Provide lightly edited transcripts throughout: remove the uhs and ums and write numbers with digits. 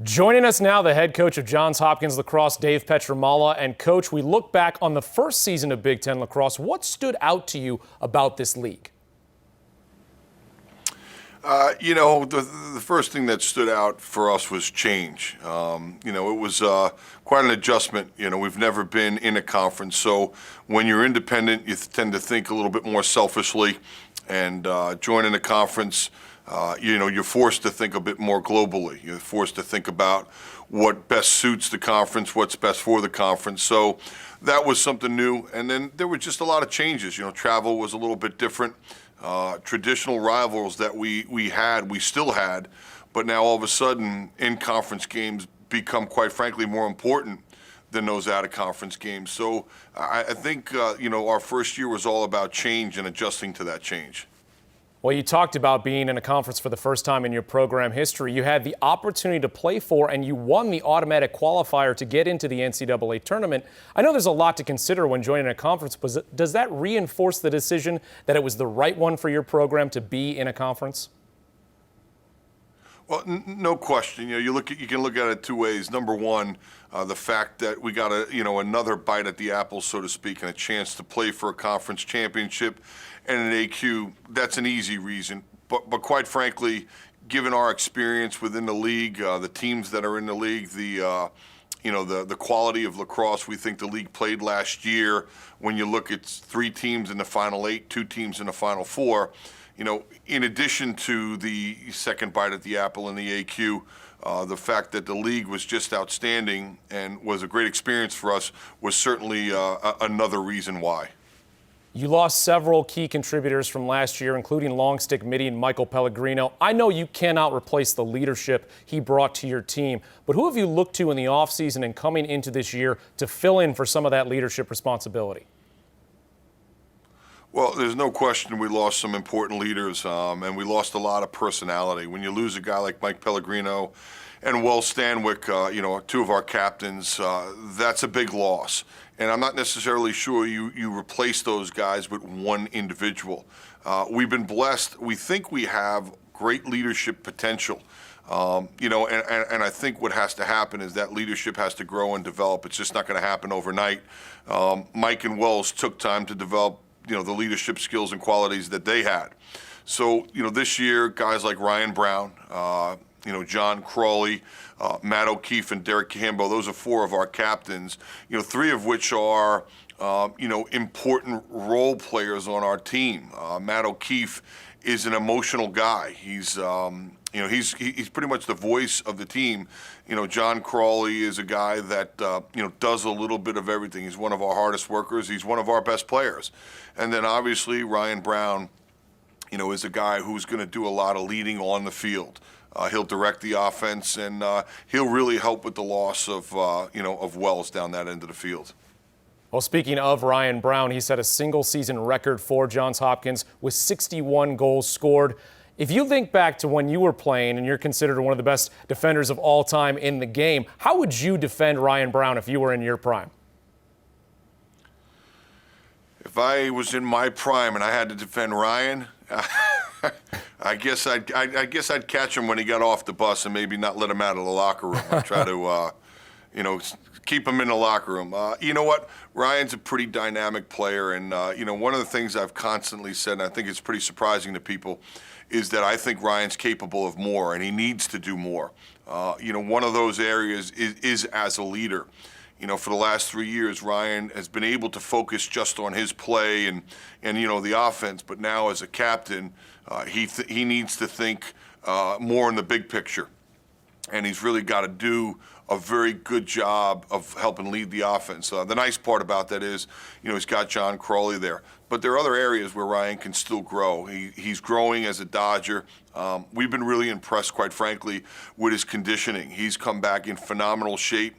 Joining us now, the head coach of Johns Hopkins Lacrosse, Dave Pietramala. And Coach, we look back on the first season of Big Ten Lacrosse. What stood out to you about this league? The first thing that stood out for us was change. It was quite an adjustment. We've never been in a conference, so when you're independent, you tend to think a little bit more selfishly, and joining a conference, you're forced to think a bit more globally. You're forced to think about what best suits the conference, what's best for the conference. So that was something new, and then there were just a lot of changes. Travel was a little bit different. Traditional rivals that we still had, but now all of a sudden in-conference games become, quite frankly, more important than those out-of-conference games. So I think, our first year was all about change and adjusting to that change. Well, you talked about being in a conference for the first time in your program history. You had the opportunity to play for, and you won the automatic qualifier to get into the NCAA tournament. I know there's a lot to consider when joining a conference, but does that reinforce the decision that it was the right one for your program to be in a conference? Well, no question. You can look at it two ways. Number one, the fact that we got another bite at the apple, so to speak, and a chance to play for a conference championship and an AQ. That's an easy reason. But quite frankly, given our experience within the league, the teams that are in the league, the quality of lacrosse we think the league played last year, when you look at 3 teams in the Final 8, 2 teams in the Final 4, in addition to the second bite at the apple in the AQ, the fact that the league was just outstanding and was a great experience for us was certainly another reason why. You lost several key contributors from last year, including long stick midi and Michael Pellegrino. I know you cannot replace the leadership he brought to your team, but who have you looked to in the offseason and coming into this year to fill in for some of that leadership responsibility? Well, there's no question we lost some important leaders, and we lost a lot of personality. When you lose a guy like Mike Pellegrino and Stanwyck, 2 of our captains, that's a big loss. And I'm not necessarily sure you replace those guys with one individual. We've been blessed. We think we have great leadership potential. And I think what has to happen is that leadership has to grow and develop. It's just not going to happen overnight. Mike and Wells took time to develop the leadership skills and qualities that they had. So, this year, guys like Ryan Braun, John Crawley, Matt O'Keefe, and Derek Campbell, those are 4 of our captains, 3 of which are, important role players on our team. Matt O'Keefe is an emotional guy. He's pretty much the voice of the team. John Crawley is a guy that, does a little bit of everything. He's one of our hardest workers. He's one of our best players. And then obviously Ryan Braun, is a guy who's going to do a lot of leading on the field. He'll direct the offense, and he'll really help with the loss of Wells down that end of the field. Well, speaking of Ryan Braun, he set a single-season record for Johns Hopkins with 61 goals scored. If you think back to when you were playing and you're considered one of the best defenders of all time in the game, how would you defend Ryan Braun if you were in your prime? If I was in my prime and I had to defend Ryan, I guess I'd catch him when he got off the bus and maybe not let him out of the locker room. I'd try to, keep him in the locker room. You know what? Ryan's a pretty dynamic player, and one of the things I've constantly said, and I think it's pretty surprising to people, is that I think Ryan's capable of more, and he needs to do more. One of those areas is as a leader. For the last 3 years, Ryan has been able to focus just on his play and the offense, but now as a captain, he needs to think more in the big picture, and he's really got to do a very good job of helping lead the offense. The nice part about that is, he's got John Crawley there. But there are other areas where Ryan can still grow. He's growing as a Dodger. We've been really impressed, quite frankly, with his conditioning. He's come back in phenomenal shape.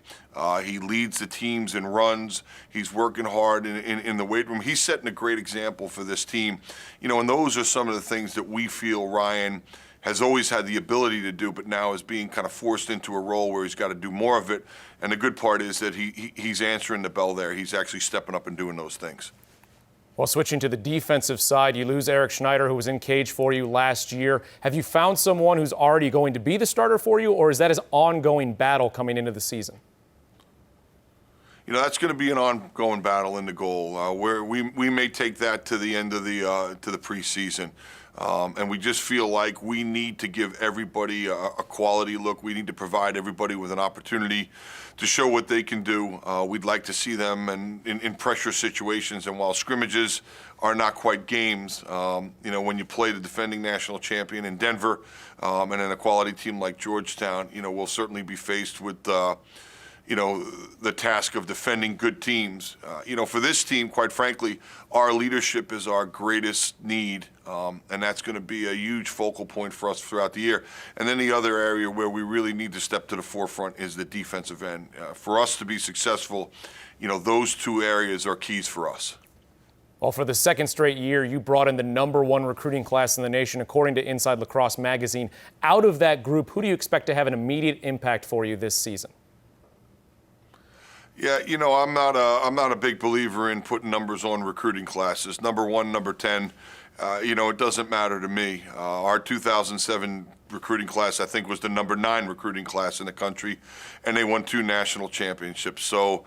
He leads the teams in runs. He's working hard in the weight room. He's setting a great example for this team. And those are some of the things that we feel Ryan has always had the ability to do, but now is being kind of forced into a role where he's got to do more of it. And the good part is that he's answering the bell there. He's actually stepping up and doing those things. Well, switching to the defensive side, you lose Eric Schneider, who was in cage for you last year. Have you found someone who's already going to be the starter for you, or is that his ongoing battle coming into the season? You know, that's going to be an ongoing battle in the goal. Where we may take that to the end of the preseason, and we just feel like we need to give everybody a quality look. We need to provide everybody with an opportunity to show what they can do. We'd like to see them in pressure situations, and while scrimmages are not quite games, you know, when you play the defending national champion in Denver and in a quality team like Georgetown, you know, we'll certainly be faced with you know, the task of defending good teams. You know, for this team, quite frankly, our leadership is our greatest need, and that's going to be a huge focal point for us throughout the year. And then the other area where we really need to step to the forefront is the defensive end. For us to be successful, you know, those two areas are keys for us. Well, for the second straight year, you brought in the #1 recruiting class in the nation, according to Inside Lacrosse magazine. Out of that group, who do you expect to have an immediate impact for you this season? Yeah, you know, I'm not a big believer in putting numbers on recruiting classes. #1, number 10, you know, it doesn't matter to me. Our 2007 recruiting class, I think, was the #9 recruiting class in the country, and they won 2 national championships. So,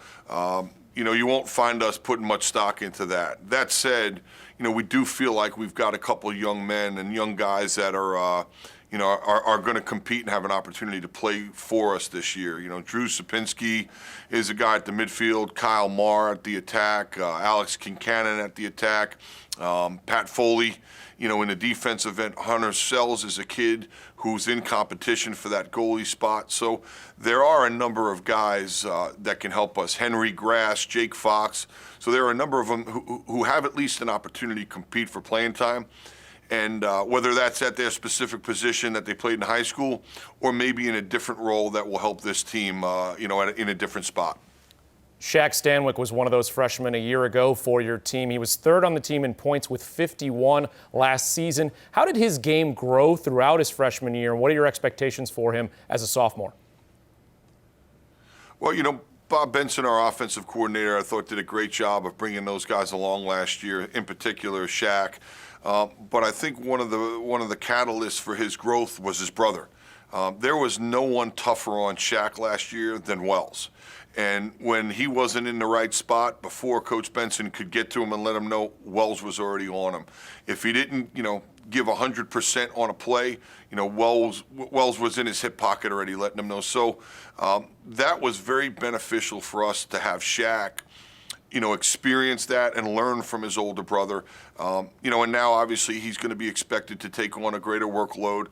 you know, you won't find us putting much stock into that. That said, you know, we do feel like we've got a couple young men and young guys that are, you know, are going to compete and have an opportunity to play for us this year. You know, Drew Sapinski is a guy at the midfield, Kyle Marr at the attack, Alex Kincannon at the attack, Pat Foley, you know, in the defensive end. Hunter Sells is a kid who's in competition for that goalie spot. So there are a number of guys that can help us. Henry Grass, Jake Fox. So there are a number of them who have at least an opportunity to compete for playing time. And whether that's at their specific position that they played in high school or maybe in a different role that will help this team, you know, in a different spot. Shaq Stanwyck was one of those freshmen a year ago for your team. He was 3rd on the team in points with 51 last season. How did his game grow throughout his freshman year, and what are your expectations for him as a sophomore? Well, you know, Bob Benson, our offensive coordinator, I thought did a great job of bringing those guys along last year, in particular Shaq. But I think one of the catalysts for his growth was his brother. There was no one tougher on Shaq last year than Wells. And when he wasn't in the right spot, before Coach Benson could get to him and let him know, Wells was already on him. If he didn't, you know, give 100% on a play, you know, Wells was in his hip pocket already, letting him know. So that was very beneficial for us to have Shaq, you know, experience that and learn from his older brother. You know, and now obviously he's going to be expected to take on a greater workload.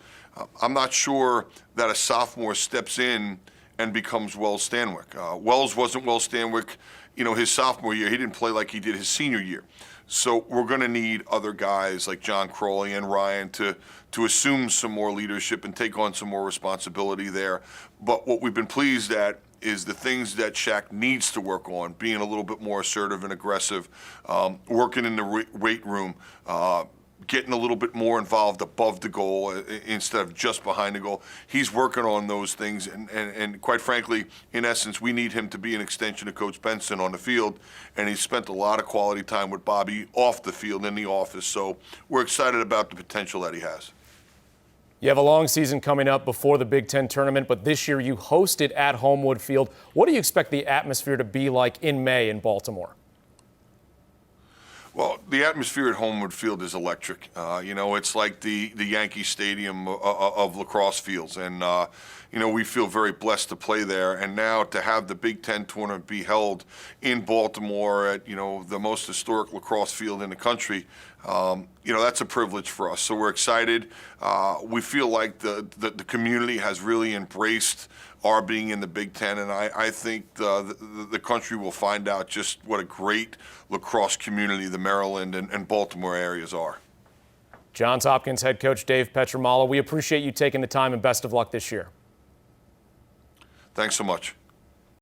I'm not sure that a sophomore steps in and becomes Wells Stanwyck. Wells wasn't Wells Stanwyck, you know, his sophomore year. He didn't play like he did his senior year. So we're going to need other guys like John Crowley and Ryan to assume some more leadership and take on some more responsibility there. But what we've been pleased at is the things that Shaq needs to work on, being a little bit more assertive and aggressive, working in the weight room, getting a little bit more involved above the goal instead of just behind the goal. He's working on those things, and quite frankly, in essence, we need him to be an extension of Coach Benson on the field, and he's spent a lot of quality time with Bobby off the field in the office, so we're excited about the potential that he has. You have a long season coming up before the Big Ten tournament, but this year you host it at Homewood Field. What do you expect the atmosphere to be like in May in Baltimore? Well, the atmosphere at Homewood Field is electric. You know, it's like the Yankee Stadium of lacrosse fields, and you know, we feel very blessed to play there. And now to have the Big Ten tournament be held in Baltimore at, you know, the most historic lacrosse field in the country, you know, that's a privilege for us. So we're excited. We feel like the community has really embraced our being in the Big Ten, and I think the country will find out just what a great lacrosse community the Maryland and Baltimore areas are. Johns Hopkins head coach Dave Pietramala, we appreciate you taking the time and best of luck this year. Thanks so much.